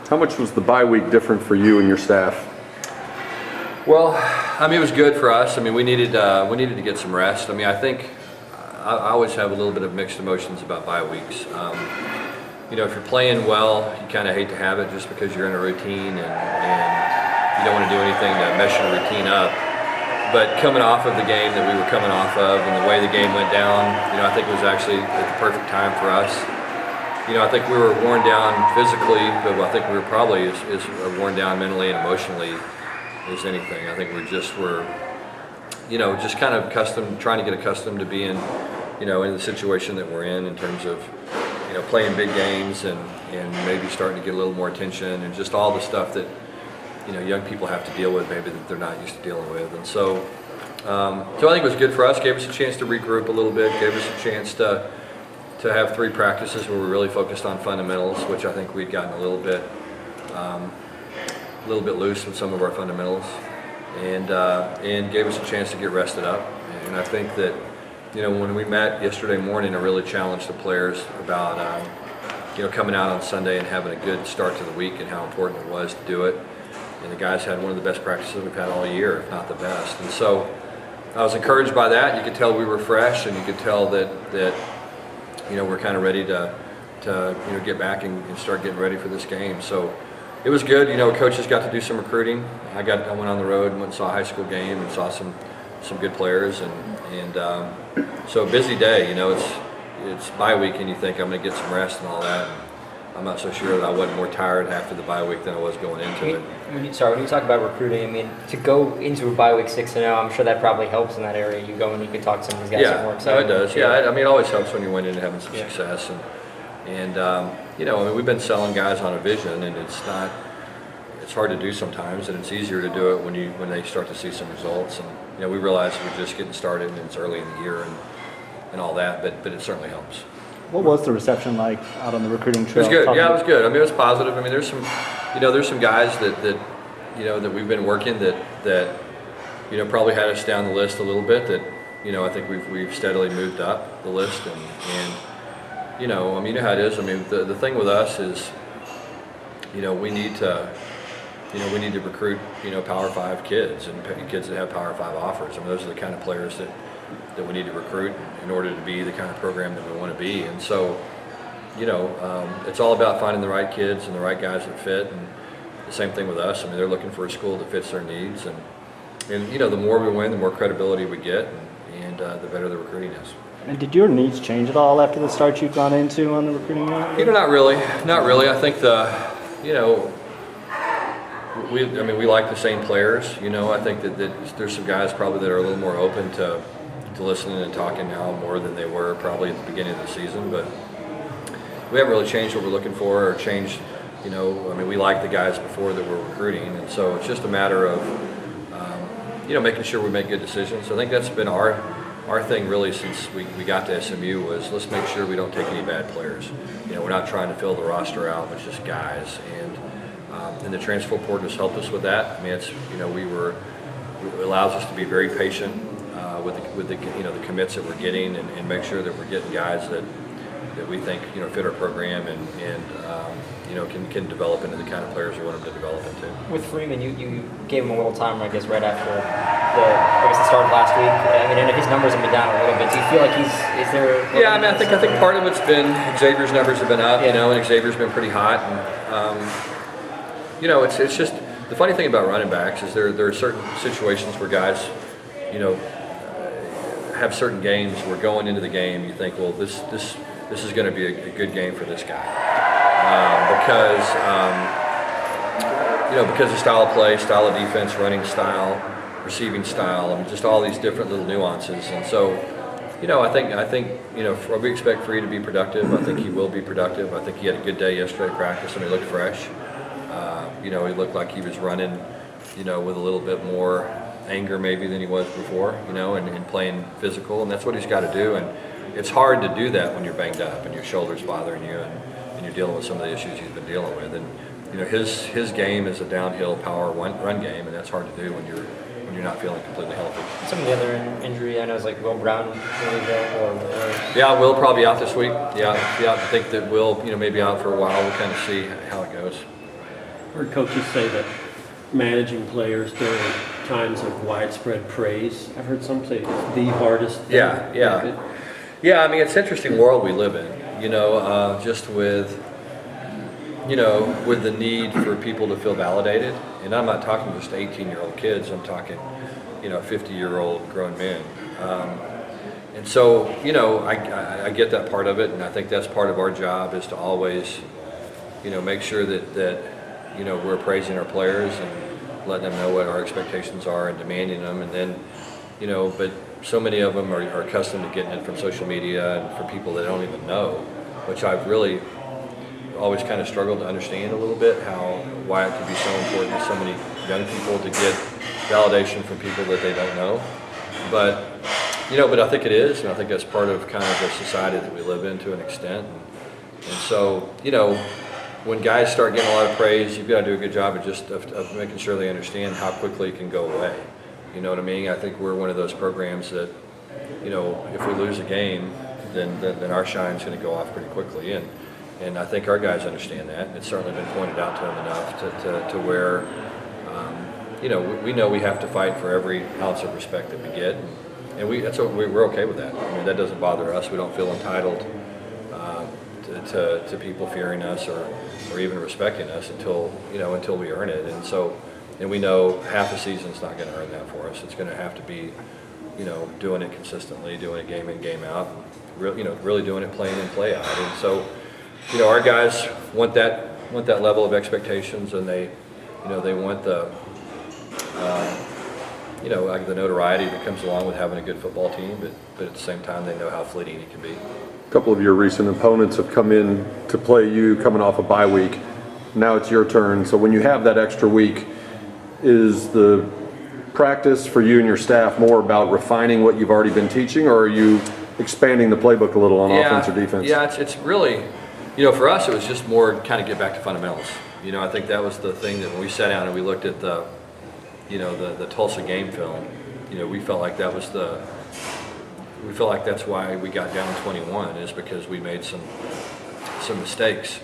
How much was the bye week different for you and your staff? Well, I mean, it was good for us. I mean, we needed to get some rest. I mean, I think I always have a little bit of mixed emotions about bye weeks. You know, if you're playing well, you kind of hate to have it just because you're in a routine and you don't want to do anything to mess your routine up. But coming off of the game that we were coming off of and the way the game went down, you know, I think it was actually at the perfect time for us. You know, I think we were worn down physically, but I think we were probably as worn down mentally and emotionally as anything. I think we're you know, just kind of trying to get accustomed to being, you know, in the situation that we're in terms of, you know, playing big games and maybe starting to get a little more attention and just all the stuff that, you know, young people have to deal with maybe that they're not used to dealing with. And so I think it was good for us, gave us a chance to regroup a little bit, gave us a chance to have 3 practices where we really focused on fundamentals, which I think we'd gotten a little bit loose with some of our fundamentals, and gave us a chance to get rested up. And I think that, you know, when we met yesterday morning, I really challenged the players about, you know, coming out on Sunday and having a good start to the week and how important it was to do it. And the guys had one of the best practices we've had all year, if not the best. And so I was encouraged by that. You could tell we were fresh, and you could tell that you know, we're kind of ready to you know, get back and start getting ready for this game. So it was good. You know, coaches got to do some recruiting. I went on the road and went and saw a high school game and saw some good players, and so a busy day. You know, it's bye week, and you think I'm going to get some rest and all that. And I'm not so sure that I wasn't more tired after the bye week than I was going into it. When you talk about recruiting, I mean, to go into a bye week 6-0, I'm sure that probably helps in that area. You go and you can talk to some of these guys. Yeah, no, it does. Yeah, I mean, it always helps when you went in and having some success, and you know, I mean, we've been selling guys on a vision, and it's hard to do sometimes, and it's easier to do it when they start to see some results. And you know, we realize we're just getting started, and it's early in the year, and all that, but it certainly helps. What was the reception like out on the recruiting trail? It was good. Yeah, it was good. I mean, it was positive. I mean, there's some guys that you know, that we've been working that you know, probably had us down the list a little bit. That, you know, I think we've steadily moved up the list, and you know, I mean, you know how it is. I mean, the thing with us is, you know, we need to recruit, you know, Power 5 kids and kids that have Power 5 offers. I mean, those are the kind of players that we need to recruit in order to be the kind of program that we want to be. And so, you know, it's all about finding the right kids and the right guys that fit. And the same thing with us. I mean, they're looking for a school that fits their needs. And you know, the more we win, the more credibility we get, and the better the recruiting is. And did your needs change at all after the start you've gone into on the recruiting line? You know, not really. I think you know, we like the same players. You know, I think that there's some guys probably that are a little more open to listening and talking now more than they were probably at the beginning of the season. But we haven't really changed what we're looking for or changed, you know, I mean, we liked the guys before that we're recruiting. And so it's just a matter of, you know, making sure we make good decisions. I think that's been our thing really since we got to SMU was let's make sure we don't take any bad players. You know, we're not trying to fill the roster out with just guys. And the transfer portal has helped us with that. I mean, it's, you know, it allows us to be very patient with the you know, the commits that we're getting, and make sure that we're getting guys that we think, you know, fit our program and you know, can develop into the kind of players we want them to develop into. With Freeman, you gave him a little time, I guess, right after the start of last week. I mean, and his numbers have been down a little bit. Do you feel like is there? Yeah, I mean, I think part of it's been Xavier's numbers have been up, you know, and Xavier's been pretty hot. And you know, it's just the funny thing about running backs is there are certain situations where guys, you know, have certain games where going into the game you think, well, this is going to be a good game for this guy because you know, because of style of play, style of defense, running style, receiving style. I mean, just all these different little nuances. And so, you know, I think you know, we expect Free to be productive. I think he will be productive. I think he had a good day yesterday at practice, and he looked fresh. You know, he looked like he was running, you know, with a little bit more anger maybe than he was before, you know, and playing physical, and that's what he's got to do. And it's hard to do that when you're banged up and your shoulder's bothering you, and you're dealing with some of the issues he's been dealing with. And you know, his game is a downhill power run game, and that's hard to do when you're not feeling completely healthy. Some of the other injury I know is like Will Brown, Yeah, Will probably out this week. Yeah, I think that Will, you know, maybe out for a while. We'll kind of see how it goes. heard coaches say that managing players during times of widespread praise, I've heard some say it's the hardest thing. Yeah, I mean, it's an interesting world we live in, just with the need for people to feel validated. And I'm not talking just 18-year-old kids, I'm talking, 50-year-old grown men. And so, I get that part of it, and I think that's part of our job is to always, make sure that we're praising our players and letting them know what our expectations are and demanding them. And then, but so many of them are accustomed to getting it from social media and from people that don't even know, which I've really always kind of struggled to understand a little bit why it can be so important to so many young people to get validation from people that they don't know. But I think it is, and I think that's part of kind of the society that we live in to an extent. And so, when guys start getting a lot of praise, you've got to do a good job of making sure they understand how quickly it can go away. You know what I mean? I think we're one of those programs that, if we lose a game, then our shine's going to go off pretty quickly. And I think our guys understand that. It's certainly been pointed out to them enough to where, we know we have to fight for every ounce of respect that we get. And we're okay with that. I mean, that doesn't bother us. We don't feel entitled to people fearing us or even respecting us until we earn it. And we know half a season's not going to earn that for us. It's going to have to be, doing it consistently, doing it game in, game out, really doing it play in and play out. And so, our guys want that level of expectations, and they want the the notoriety that comes along with having a good football team, but at the same time they know how fleeting it can be. A couple of your recent opponents have come in to play you coming off a bye week. Now it's your turn. So when you have that extra week, is the practice for you and your staff more about refining what you've already been teaching, or are you expanding the playbook a little on offense or defense? Yeah, it's really, for us it was just more kind of get back to fundamentals. I think that was the thing that when we sat down and we looked at the Tulsa game film, we felt like that's why we got down 21, is because we made some mistakes,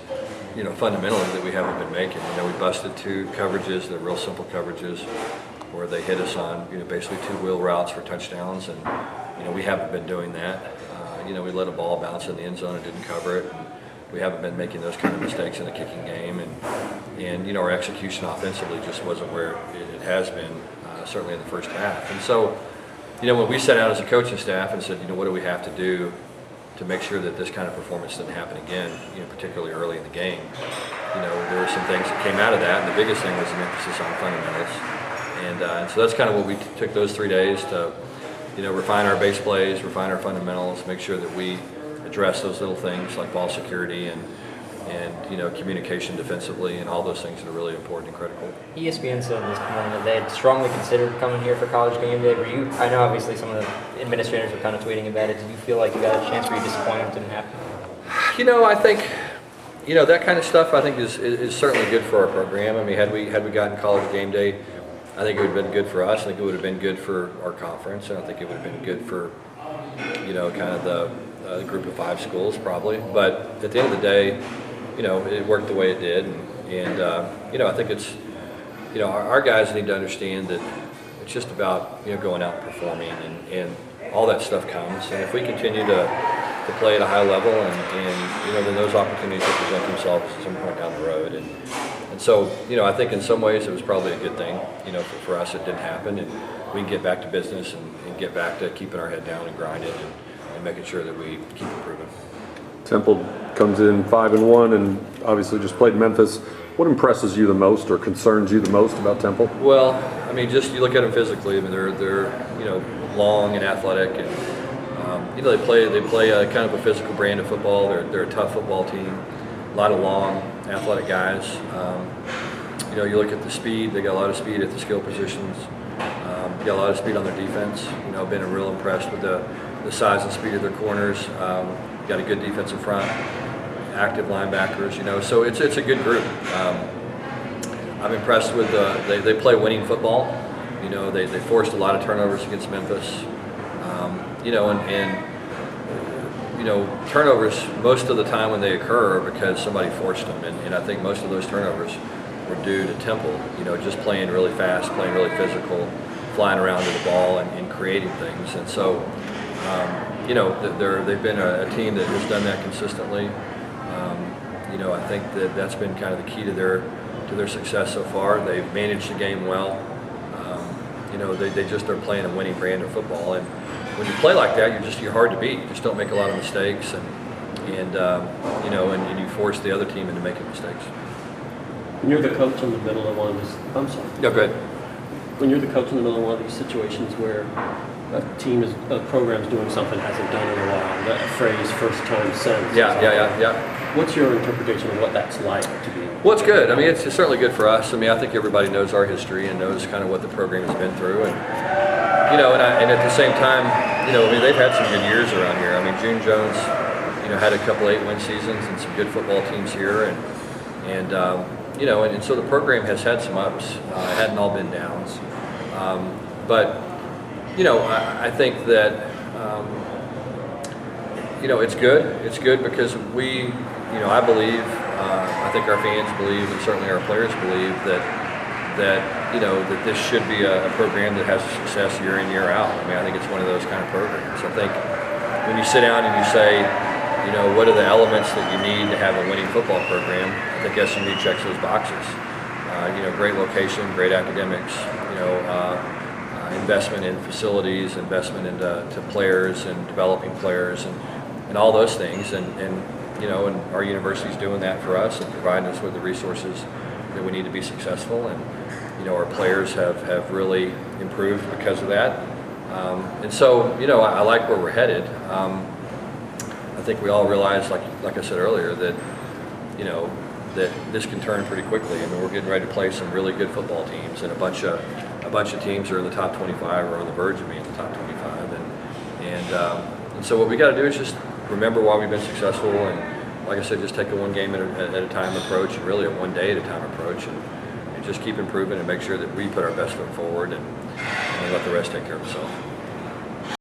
fundamentally that we haven't been making. We busted two coverages, they're real simple coverages, where they hit us on, basically two wheel routes for touchdowns, and we haven't been doing that. We let a ball bounce in the end zone and didn't cover it. And we haven't been making those kind of mistakes in the kicking game, and our execution offensively just wasn't where it has been, certainly in the first half. And so, when we sat down as a coaching staff and said, what do we have to do to make sure that this kind of performance doesn't happen again, particularly early in the game, there were some things that came out of that, and the biggest thing was an emphasis on fundamentals. And so that's kind of what we took those 3 days to, refine our base plays, refine our fundamentals, make sure that we address those little things like ball security and communication defensively, and all those things that are really important and critical. ESPN said this morning that they had strongly considered coming here for College Game Day. I know obviously some of the administrators were kind of tweeting about it. Did you feel like you got a chance? Were you disappointed it didn't happen? I think, that kind of stuff I think is certainly good for our program. I mean, had we gotten College Game Day, I think it would have been good for us. I think it would have been good for our conference, and I think it would have been good for, kind of the group of 5 schools probably. But at the end of the day, it worked the way it did, and I think it's, our guys need to understand that it's just about going out and performing, and all that stuff comes. And if we continue to play at a high level, and then those opportunities will present themselves at some point down the road. And so, I think in some ways it was probably a good thing, for us it didn't happen, and we can get back to business and get back to keeping our head down and grinding and making sure that we keep improving. Temple comes in 5-1 and obviously just played Memphis. What impresses you the most or concerns you the most about Temple? Well, I mean, just you look at them physically. I mean, they're long and athletic, and they play a kind of a physical brand of football. They're a tough football team. A lot of long, athletic guys. You look at the speed. They got a lot of speed at the skill positions. Got a lot of speed on their defense. Been real impressed with the size and speed of their corners. Got a good defensive front, active linebackers. So it's a good group. I'm impressed with they play winning football. They forced a lot of turnovers against Memphis. Turnovers most of the time when they occur are because somebody forced them, and I think most of those turnovers were due to Temple. You know, just playing really fast, playing really physical, flying around to the ball and creating things. And so, you know, they've been a team that has done that consistently. You know, I think that's been kind of the key to their success so far. They've managed the game well. You know, they just are playing a winning brand of football, and when you play like that, you're hard to beat. You just don't make a lot of mistakes, and you know, and you force the other team into making mistakes. When you're the coach in the middle of one of these, I'm sorry. No, go ahead. When you're the coach in the middle of one of these situations where a program's doing something hasn't done in a while, that phrase "first time sense." Yeah. What's your interpretation of what that's like to be? Well, it's good. I mean, it's certainly good for us. I mean, I think everybody knows our history and knows kind of what the program has been through, and you know, and at the same time, you know, I mean, they've had some good years around here. I mean, June Jones, you know, had a couple 8-win seasons and some good football teams here, and you know, and so the program has had some ups. It hadn't all been downs, but you know, I think that you know, it's good. It's good because we, you know, I believe, I think our fans believe, and certainly our players believe that you know, that this should be a program that has success year in, year out. I mean, I think it's one of those kind of programs. I think when you sit down and you say, you know, what are the elements that you need to have a winning football program, I think SMU checks those boxes. You know, great location, great academics, you know, investment in facilities, investment into players and developing players, and all those things, and you know, and our university's doing that for us and providing us with the resources that we need to be successful, and you know, our players have really improved because of that, and so, you know, I like where we're headed. I think we all realize, like I said earlier, that you know, that this can turn pretty quickly. I mean, we're getting ready to play some really good football teams, and a bunch of teams are in the top 25 or on the verge of being in the top 25, and so what we got to do is just remember why we've been successful, and like I said, just take a one game at a time approach, and really a one day at a time approach, and just keep improving and make sure that we put our best foot forward, and let the rest take care of itself.